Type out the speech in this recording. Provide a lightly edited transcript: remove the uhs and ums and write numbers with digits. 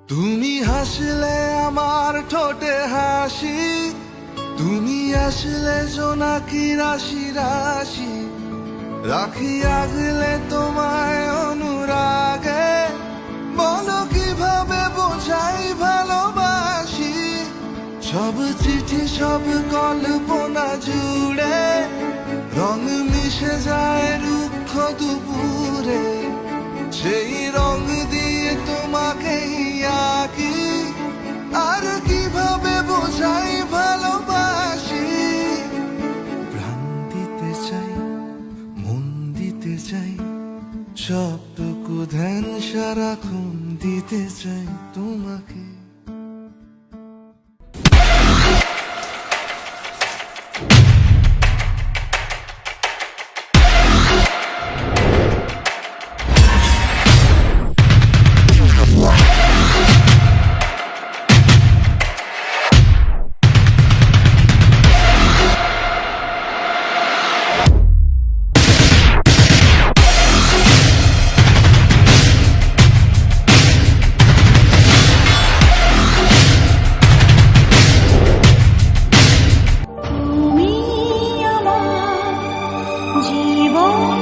তুমি হাসলে আমার ঠোঁটে হাসি, তুমি আসলে জোনাকি রাশি রাশি, রাখি আগলে তোমায় অনুরাগে, বলো কিভাবে বোঝাই ভালোবাসি। সব চিঠি সব কল্পনা জুড়ে রং মিশে যায় রুক্ষ দুপুরে, সেই রং দিয়ে তোমাকে আঁকি, আর কিভাবে বোঝাই ভালোবাসি। প্রাণ দিতে চাই, মন দিতে চাই, সবটুকু ধ্যান সারাক্ষণ দিতে চাই তোমাকে। জীবন